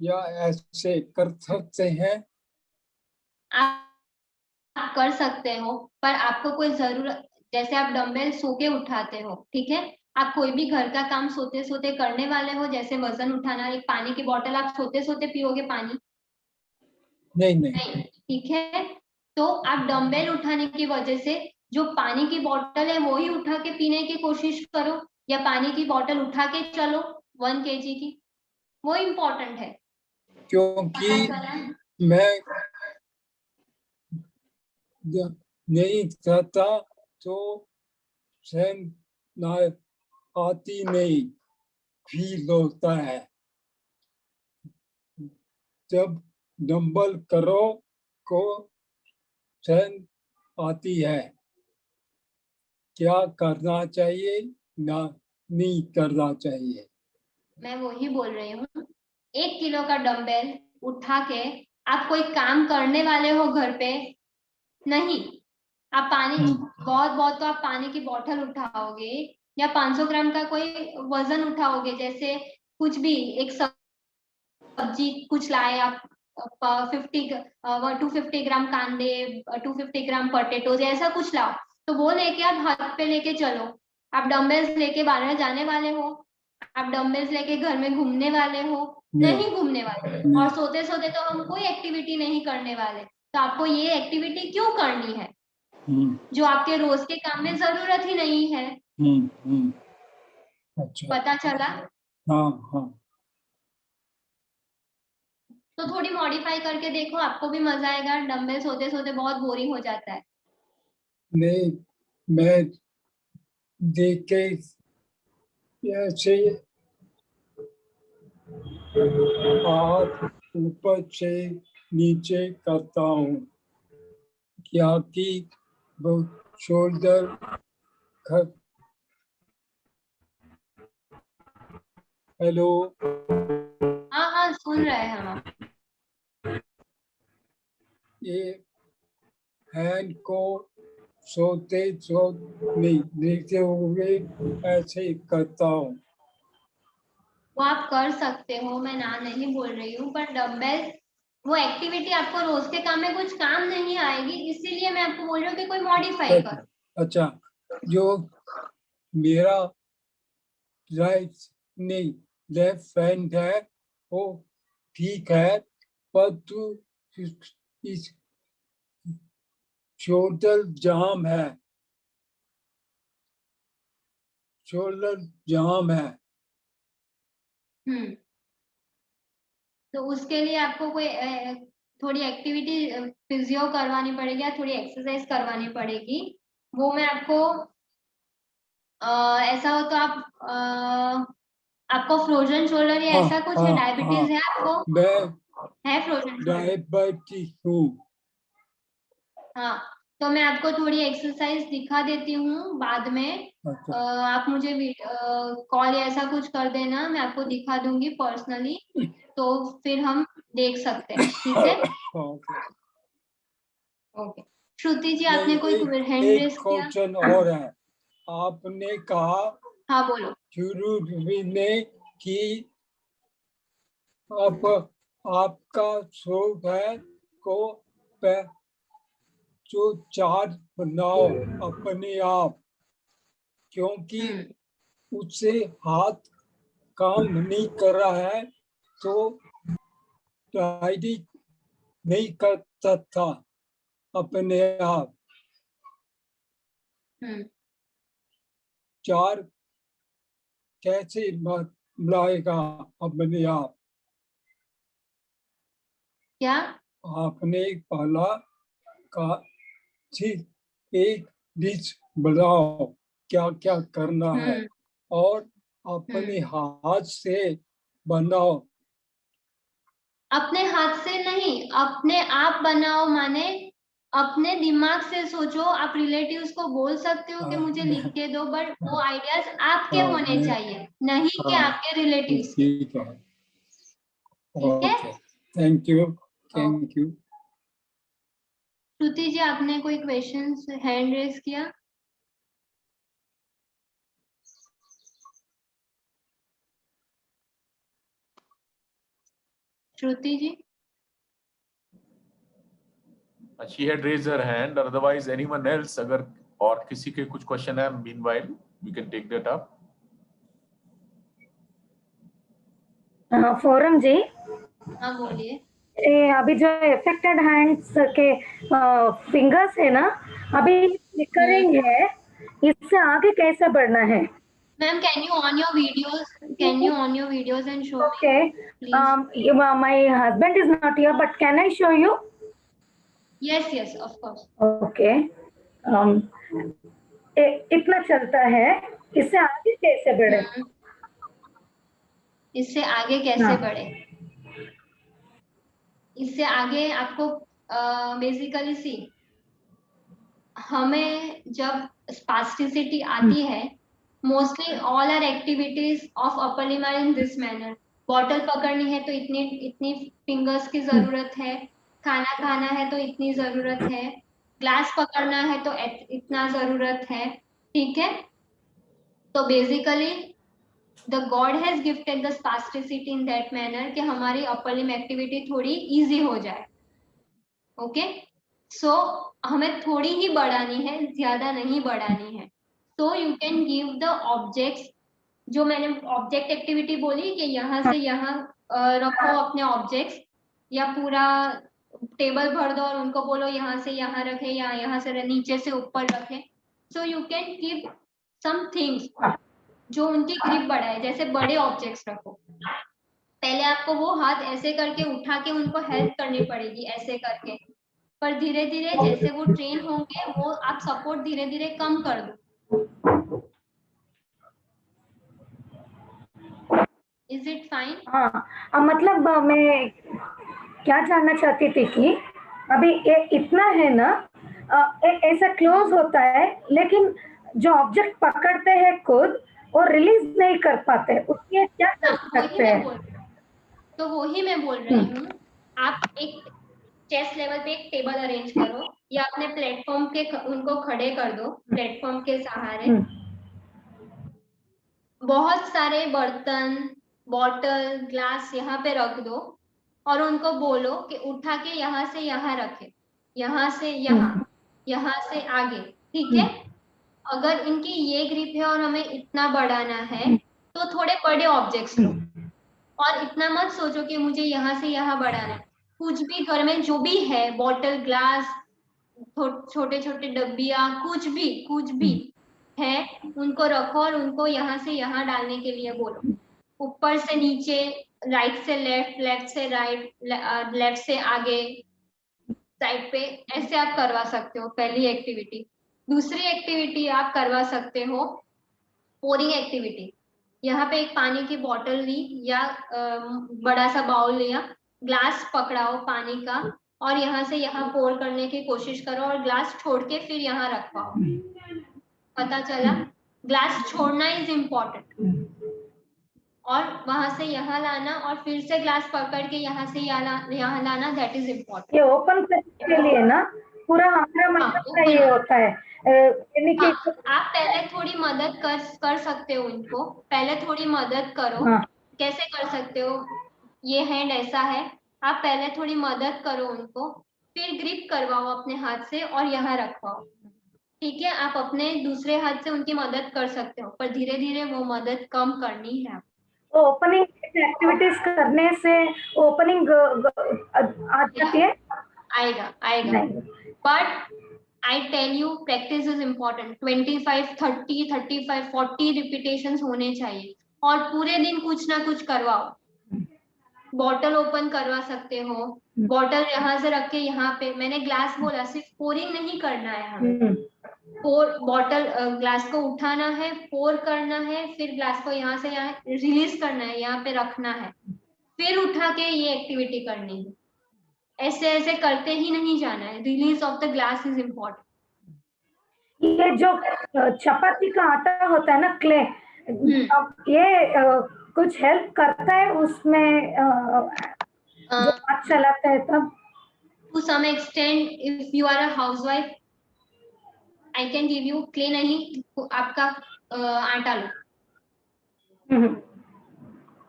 या ऐसे कर सकते हैं। आप कर सकते हो, पर आपको कोई जरूरत, जैसे आप डंबल सो के उठाते हो, ठीक है, आप कोई भी घर का काम सोते सोते करने वाले हो, जैसे वजन उठाना, एक पानी की बोतल आप सोते सोते पियोगे पानी? नहीं ठीक है, तो आप डंबल उठाने की वजह से जो पानी की बोतल है वो ही उठा के पीने की कोशिश करो, या पानी की बोतल उठा के चलो 1 kg की, वो इम्पोर्टेंट है। क्योंकि मैं नहीं चाहता तो सहन आती नहीं फील होता है। जब डंबल करो को सहन आती है, क्या करना चाहिए ना नहीं करना चाहिए। मैं वही बोल रही हूँ, 1 किलो का डंबल उठा के आप कोई काम करने वाले हो घर पे? नहीं, आप पानी बहुत बहुत तो आप पानी की बोतल उठाओगे, या 500 ग्राम का कोई वजन उठाओगे, जैसे कुछ भी एक सब्जी कुछ लाए आप, 250 ग्राम कांदे, 250 ग्राम पोटैटोज, ऐसा कुछ लाओ, तो वो लेके आप हाथ पे लेके चलो। आप डम्बल्स लेके बाहर जाने वाले हो? आप डम्बल्स लेके घर में घूमने वाले हो? नहीं घूमने वाले। और सोते सोते तो हम कोई एक्टिविटी नहीं करने वाले, तो आपको ये एक्टिविटी क्यों करनी है जो आपके रोज के काम में जरूरत ही नहीं है? अच्छा, पता चला? हाँ हाँ, तो थोड़ी मॉडिफाई करके देखो, आपको भी मजा आएगा। डम्बल सोते सोते बहुत बोरिंग हो जाता है। नहीं, मैं देख के ऐसे हाथ ऊपर से नीचे करता हूँ, क्या कि वो शोल्डर हेलो, हाँ हाँ, सुन रहे हैं हम। ये हैंड को सोते नहीं देखते हुए ऐसे करता हूँ। वो आप कर सकते हो, मैं ना नहीं बोल रही हूँ, पर डम्बल वो एक्टिविटी आपको रोज के काम में कुछ काम नहीं आएगी, इसीलिए मैं आपको बोल रही हूँ कि कोई मॉडिफाई कर। अच्छा, जो मेरा राइट नहीं लेफ्ट हैंड है वो ठीक है, पर तू इस शोल्डर जाम है, शोल्डर जाम है। तो उसके लिए आपको कोई थोड़ी एक्टिविटी फिजियो करवानी पड़ेगी या थोड़ी एक्सरसाइज करवानी पड़ेगी। वो मैं आपको ऐसा हो तो आप आपको फ्रोजन शोल्डर या ऐसा कुछ है? डायबिटीज है आपको? मैं है फ्रोजन शोल्डर? डायबिटीज हूँ। हाँ, तो मैं आपको थोड़ी एक्सरसाइज दिखा देती हूँ बाद में। अच्छा, आप मुझे कॉल या ऐसा कुछ कर देना, मैं आपको दिखा दूंगी पर्सनली, तो फिर हम देख सकते हैं। ठीक है? ओके। ओके। श्रुति जी, नहीं, आपने कोई हैंड एक रेस किया? क्वेश्चन और है। आपने कहा हाँ बोलो। शुरू में कि आप आपका शौक है को जो चार्ज बनाओ अपने आप, क्योंकि उससे हाथ काम नहीं कर रहा है तो डायरी नहीं करता था अपने आप। चार कैसे बनाएगा अपने आप? क्या? आपने पहला का एक डिश बनाओ, क्या क्या करना है, और अपने हाथ से बनाओ। अपने हाथ से नहीं, अपने आप बनाओ, माने अपने दिमाग से सोचो। आप रिलेटिव्स को बोल सकते हो कि मुझे लिख के दो, बट वो आइडियाज आपके होने चाहिए, नहीं कि आपके रिलेटिव्स के। ठीक है, ठीक है? Okay, thank you, thank you. Shruti ji, आपने कोई क्वेश्चंस हैंड रेस किया? श्रुति जी? She had raised her hand. Otherwise, anyone else, अगर और किसी के कुछ क्वेश्चन है, meanwhile we can take that up. Foram ji, हाँ बोलिए। अभी जो इफेक्टेड हैंड्स के फिंगर्स है ना, अभी फ्लिकरिंग है, इससे आगे कैसे बढ़ना है? Ma'am, can you on your videos and show Okay, please? my husband is not here, but can I show you? yes of course. Okay, इतना चलता है, इससे आगे कैसे बढ़े? इससे आगे कैसे बढ़े? इससे आगे आपको बेसिकली सी, हमें जब स्पास्टिसिटी आती है, mostly all are activities of upper limb are in this manner. Bottle पकड़नी है तो इतनी इतनी फिंगर्स की जरूरत है, खाना खाना है तो इतनी जरूरत है, ग्लास पकड़ना है तो इतना जरूरत है। ठीक है? तो basically the God has gifted the spasticity in that manner कि हमारी अपर लिम एक्टिविटी थोड़ी इजी हो जाए। ओके, सो हमें थोड़ी ही बढ़ानी है, ज्यादा नहीं बढ़ानी है। तो you can give the objects, जो मैंने ऑब्जेक्ट एक्टिविटी बोली कि यहाँ से यहाँ रखो अपने ऑब्जेक्ट्स, या पूरा टेबल भर दो और उनको बोलो यहाँ से यहाँ रखे या यहाँ से नीचे से ऊपर रखे। So you can give some things जो उनकी ग्रिप बढ़ाए, जैसे बड़े ऑब्जेक्ट्स रखो। पहले आपको वो हाथ ऐसे करके उठा के उनको हेल्प करनी पड़ेगी ऐसे करके, पर धीरे धीरे जैसे वो ट्रेन होंगे वो आप सपोर्ट धीरे धीरे कम कर दो। Is it fine? हाँ, मतलब मैं क्या जानना चाहती थी कि अभी ये इतना है ना, ऐसा क्लोज होता है, लेकिन जो ऑब्जेक्ट पकड़ते हैं खुद वो रिलीज नहीं कर पाते, उसके क्या कर सकते हैं? तो वो ही मैं बोल रही हूँ, आप एक चेस्ट लेवल पे एक टेबल अरेंज करो या अपने प्लेटफॉर्म के उनको खड़े कर दो, प्लेटफॉर्म के सहारे। बहुत सारे बर्तन, बॉटल, ग्लास यहाँ पे रख दो और उनको बोलो कि उठा के यहाँ से यहाँ रखे, यहाँ से यहाँ, यहाँ से आगे। ठीक है, अगर इनकी ये ग्रिप है और हमें इतना बढ़ाना है तो थोड़े बड़े ऑब्जेक्ट्स लो, और इतना मत सोचो कि मुझे यहाँ से यहाँ बढ़ाना है। कुछ भी घर में जो भी है, बॉटल, ग्लास, छोटे छोटे डब्बियां, कुछ भी है, उनको रखो और उनको यहाँ से यहाँ डालने के लिए बोलो। ऊपर से नीचे, राइट से लेफ्ट, लेफ्ट से राइट, लेफ्ट से आगे, साइड पे, ऐसे आप करवा सकते हो पहली एक्टिविटी। दूसरी एक्टिविटी आप करवा सकते हो पोरिंग एक्टिविटी। यहाँ पे एक पानी की बोतल ली या बड़ा सा बाउल लिया, ग्लास पकड़ाओ पानी का और यहाँ से यहाँ पोर करने की कोशिश करो और ग्लास छोड़ के फिर यहाँ रख पाओ। पता चला? ग्लास छोड़ना इज इम्पोर्टेंट, और वहां से यहाँ लाना और फिर से ग्लास पकड़ के यहाँ से यहाँ लाना, दैट इज इम्पोर्टेंट। ये ओपन के लिए ना पूरा हमारा मतलब का ये होता है। आप पहले थोड़ी मदद कर सकते हो उनको, पहले थोड़ी मदद करो। कैसे कर सकते हो? ये हैंड ऐसा है, आप पहले थोड़ी मदद करो उनको, फिर ग्रिप करवाओ अपने हाथ से और यहाँ रखवाओ। ठीक है, आप अपने दूसरे हाथ से उनकी मदद कर सकते हो, पर धीरे धीरे वो मदद कम करनी है। ओपनिंग एक्टिविटीज करने से ओपनिंग आ जाती है? आएगा but I tell you practice is important। 25, 30, 35, 40 repetitions होने चाहिए और पूरे दिन कुछ ना कुछ करवाओ। बॉटल ओपन करवा सकते हो, बॉटल यहाँ से रख के यहाँ पे, मैंने ग्लास बोला, सिर्फ पोरिंग नहीं करना है हमें, पोर बॉटल ग्लास को उठाना है, पोर करना है, फिर ग्लास को यहाँ से यहाँ रिलीज करना है, यहाँ पे रखना है, फिर उठा के ये एक्टिविटी करनी है। ऐसे ऐसे करते ही नहीं जाना है। Release of the glass is important. ये जो चपाती का आटा होता है ना, क्ले, ये कुछ हेल्प करता है उसमें जो हाथ चलाते हैं तब? To some extent, if you are a housewife, I can give you, clay नहीं, आपका आटा लो।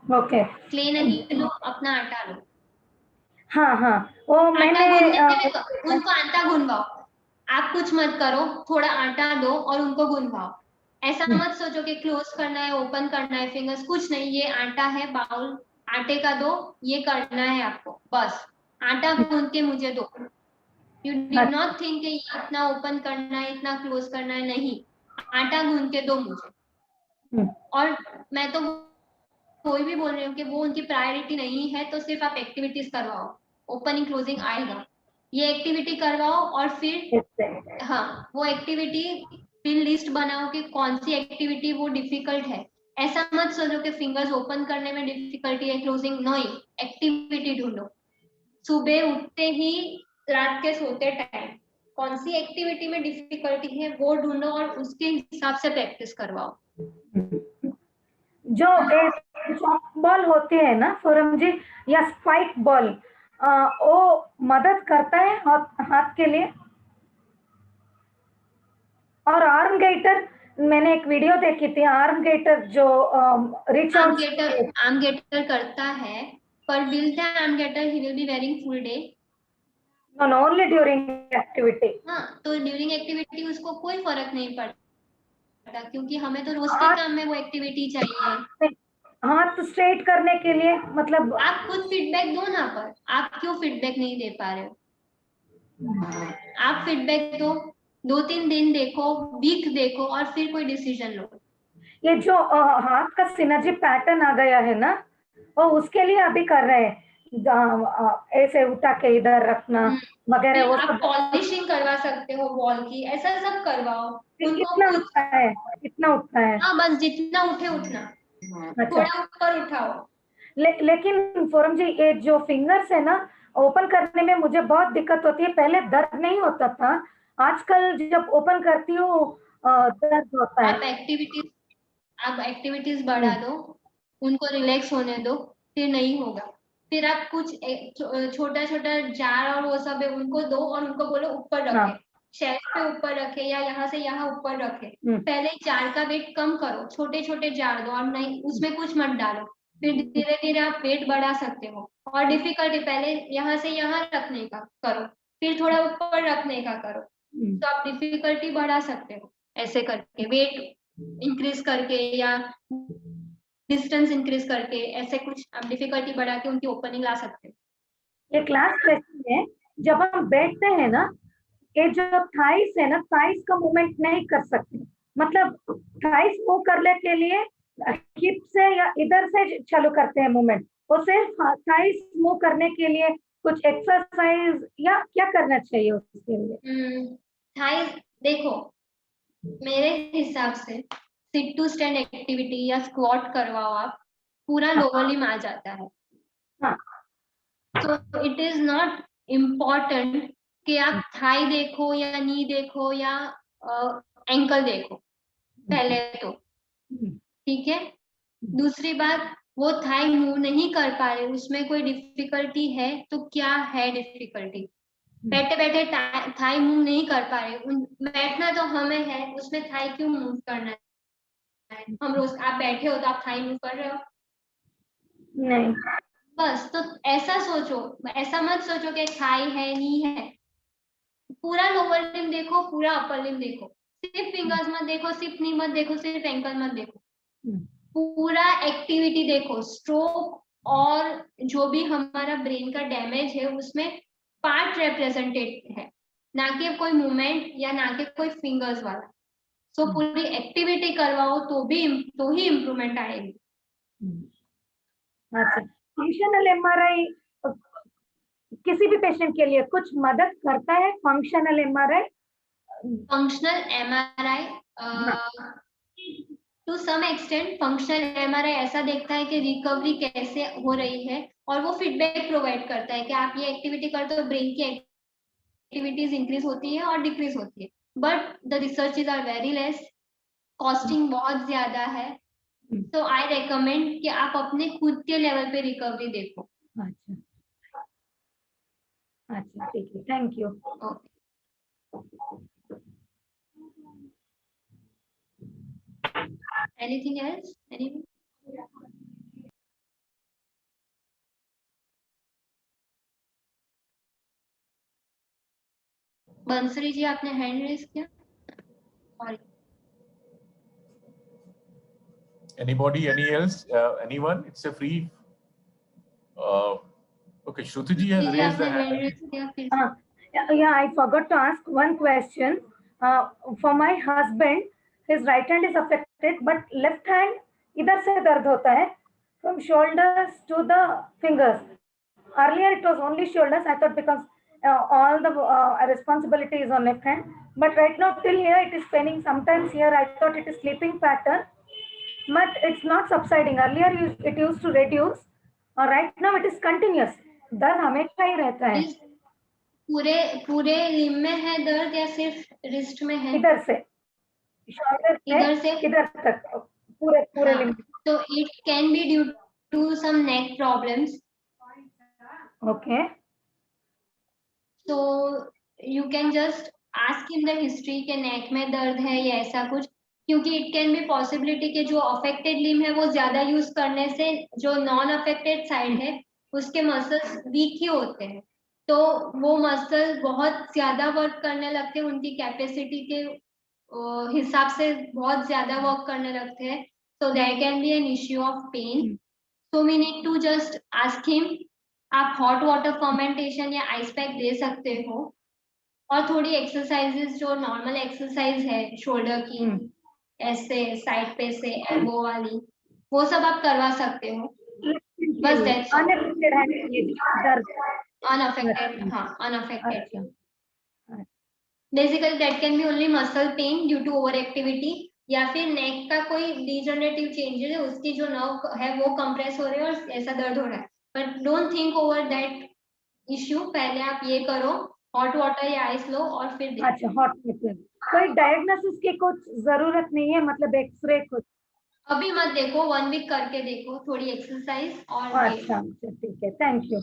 ओके, क्ले नहीं लो, अपना आटा लो। हाँ, वो मैंने उनको आटा गुनवाओ, आप कुछ मत करो, थोड़ा आटा दो और उनको गुनवाओ। ऐसा मत सोचो कि क्लोज करना है, ओपन करना है फिंगर्स, कुछ नहीं, ये आटा है, बाउल आटे का दो, ये करना है आपको, बस आटा गूंद के मुझे दो। यू डिड नॉट थिंक कि इतना ओपन करना है, इतना क्लोज करना है, नहीं, आटा गूंद के दो मुझे। और मैं तो कोई भी बोल रही हूँ कि वो उनकी प्रायोरिटी नहीं है, तो सिर्फ आप एक्टिविटीज करवाओ, ओपनिंग क्लोजिंग आएगा, ये एक्टिविटी करवाओ और फिर हाँ, वो एक्टिविटी फिर लिस्ट बनाओ कि कौन सी एक्टिविटी वो डिफिकल्ट है। ऐसा मत सोचो कि फिंगर्स ओपन करने में डिफिकल्टी है, क्लोजिंग नहीं, एक्टिविटी ढूंढो। सुबह उठते ही रात के सोते टाइम कौन सी एक्टिविटी में डिफिकल्टी है वो ढूंढो और उसके हिसाब से प्रैक्टिस करवाओ। जो सॉफ्ट बॉल होती है ना फोरम जी, या स्पाइक बॉल, वो मदद करता है हाथ के लिए? और आर्म गेटर मैंने एक वीडियो देखी थी आर्म गेटर जो रिच आर्म आउट गेटर करता है, पर will the arm getter he will be wearing full day? No only during activity. हाँ, तो ड्यूरिंग एक्टिविटी उसको कोई फर्क नहीं पड़ता, क्योंकि हमें तो रोज के काम में वो एक्टिविटी चाहिए। हाथ स्ट्रेट करने के लिए मतलब आप खुद फीडबैक दो ना, पर आप क्यों फीडबैक नहीं दे पा रहे हो? आप फीडबैक दो, 2-3 दिन देखो, वीक देखो, और फिर कोई डिसीजन लो। ये जो हाथ का सिनर्जी पैटर्न आ गया है ना, वो उसके लिए अभी कर रहे हैं, ऐसे उठा के इधर रखना वगैरह। फिर वो आप सब पॉलिशिंग करवा सकते हो वॉल की, ऐसा सब करवाओ उनको कितना खुद। उठता है, कितना उठता है? हाँ, बस जितना उठे उठना, अच्छा, थोड़ा ऊपर उठाओ। लेकिन फोरम जी ये जो फिंगर्स है ना, ओपन करने में मुझे बहुत दिक्कत होती है। पहले दर्द नहीं होता था, आजकल जब ओपन करती हूँ दर्द होता है। आप एक्टिविटीज बढ़ा दो, उनको रिलैक्स होने दो, फिर नहीं होगा। फिर आप कुछ छोटा छोटा जार और वो सब है उनको दो, और उनको बोलो ऊपर रखे, शेल्फ पे ऊपर रखे, या यहाँ से यहाँ ऊपर रखे। पहले जार का वेट कम करो, छोटे छोटे जार दो, और नहीं उसमें कुछ मत डालो। फिर धीरे धीरे आप वेट बढ़ा सकते हो। और डिफिकल्टी पहले यहाँ से यहाँ रखने का करो, फिर थोड़ा ऊपर रखने का करो, तो आप डिफिकल्टी बढ़ा सकते हो। ऐसे करके वेट इंक्रीज करके या डिस्टेंस इंक्रीज करके, ऐसे कुछ आप डिफिकल्टी बढ़ा के उनकी ओपनिंग ला सकते हो। ये क्लास क्वेश्चन है, जब हम बैठते हैं ना, ये जो थाइस है ना, थाइस का मूवमेंट नहीं कर सकते। मतलब थाइस मूव करने के लिए हिप से या इधर से चालू करते हैं मूवमेंट, वो सिर्फ थाइस मूव करने के लिए कुछ एक्सरसाइज या क्या करना चाहिए उसके लिए? थाइस देखो, मेरे हिसाब से सिट टू स्टैंड एक्टिविटी या स्क्वाट करवाओ आप, पूरा लोअर लिम आ जाता है। तो इट इज नॉट इम्पॉर्टेंट कि आप थाई देखो या नी देखो या एंकल देखो, पहले तो ठीक है। दूसरी बात, वो थाई मूव नहीं कर पा रहे, उसमें कोई डिफिकल्टी है तो क्या है डिफिकल्टी? बैठे बैठे थाई मूव नहीं कर पा रहे, बैठना तो हमें है, उसमें थाई क्यों मूव करना है? हम रोज आप बैठे हो तो आप थाई मूव कर रहे हो? नहीं। बस तो ऐसा सोचो, ऐसा मत सोचो कि थाई है नी है। पूरा लोअर लिम देखो, पूरा अपर लिम देखो, सिर्फ फिंगर्स मत देखो, सिर्फ नी मत देखो, सिर्फ एंकल मत देखो, पूरा एक्टिविटी देखो। स्ट्रोक और जो भी हमारा ब्रेन का डैमेज है उसमें पार्ट रिप्रेजेंटेड है, ना कि कोई मूवमेंट या ना कि कोई फिंगर्स वाला। सो पूरी एक्टिविटी करवाओ तो ही इम्प्रूवमेंट आएगी। अच्छा, फंक्शनल एमआरआई किसी भी पेशेंट के लिए कुछ मदद करता है? Functional MRI to some extent functional MRI ऐसा देखता है कि रिकवरी कैसे हो रही है, और वो फीडबैक प्रोवाइड करता है कि आप ये एक्टिविटी करते हो, ब्रेन की एक्टिविटीज इंक्रीज होती है और डिक्रीज होती है। But the researches are very less, costing बहुत ज्यादा है। तो आई रेकमेंड कि आप अपने खुद के लेवल पे रिकवरी देखो। अच्छा अच्छा, ठीक है, thank you. Anything else? Anyone? बंसरी जी, आपने हैंड रेज किया? Sorry. Anybody? Any else? Anyone? It's a free. Okay, Shruti ji has raised the hand. Yeah, I forgot to ask one question. For my husband, his right hand is affected, but left hand इधर से दर्द होता है, from shoulders to the fingers. Earlier it was only shoulders. I thought because all the responsibility is on left hand, but right now till here it is paining. Sometimes here I thought it is sleeping pattern, but it's not subsiding. Earlier it used to reduce, right now it is continuous. दर्द हमेशा ही रहता है। पूरे लिम्ब में है दर्द या सिर्फ रिस्ट में है? इधर से, इधर से इधर तक, पूरे लिम्ब। तो it can be due to some neck problems. Okay, तो you can just ask in the history के नेक में दर्द है या ऐसा कुछ। क्योंकि इट कैन बी पॉसिबिलिटी कि जो अफेक्टेड लिम है वो ज्यादा यूज करने से जो नॉन अफेक्टेड साइड है उसके मसल्स वीक ही होते हैं, तो वो मसल बहुत ज्यादा वर्क करने लगते हैं, उनकी कैपेसिटी के हिसाब से बहुत ज्यादा वर्क करने लगते हैं, so there can be an issue of pain. So we need to just ask him, आप हॉट वाटर फर्मेंटेशन या आइस पैक दे सकते हो, और थोड़ी एक्सरसाइजेस जो नॉर्मल एक्सरसाइज है शोल्डर की, ऐसे साइड पे से एल्बो वाली, वो सब आप करवा सकते हो, बस दैट्स ऑल। अनअफेक्टेड है ये दर्द। अनअफेक्टेड, हाँ अनअफेक्टेड। अच्छा, basically that can be only muscle pain due to over activity, या फिर नेक का कोई डिजनरेटिव चेंजेस है, उसकी जो नर्व है वो कंप्रेस हो रहे हैं और ऐसा दर्द हो रहा है, but don't think over that issue, पहले आप ये करो, हॉट वाटर या आइस लो और फिर देखो। अच्छा हॉट वाटर, कोई डायग्नोसिस की कुछ जरूरत नहीं है, मतलब एक्सरे कुछ? अभी मत देखो, 1 वीक करके देखो, थोड़ी एक्सरसाइज और अच्छा ठीक है, थैंक यू।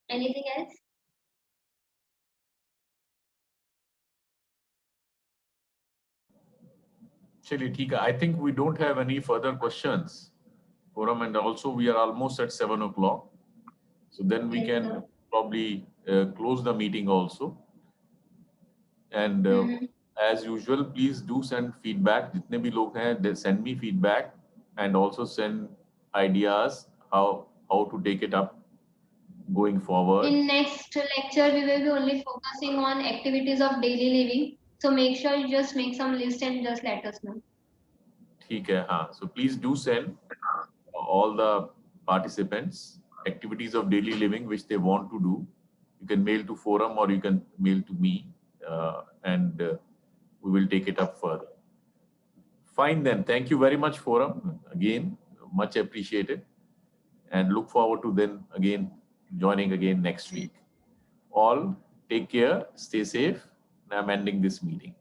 Anything else? चलिए ठीक है, I think we don't have any further questions, Forum, and also we are almost at 7 o'clock. So then we Yes, can sir. probably close the meeting also. And as usual, please do send feedback. जितने भी लोग हैं, they send me feedback and also send ideas how to take it up going forward. In next lecture, we will be only focusing on activities of daily living. So make sure you just make some list and just let us know. ठीक है, हाँ. So please do send all the participants activities of daily living which they want to do. You can mail to Forum or you can mail to me, and we will take it up further. Fine then. Thank you very much, Forum. Again, much appreciated. And look forward to then again joining again next week. All take care, stay safe. I'm ending this meeting.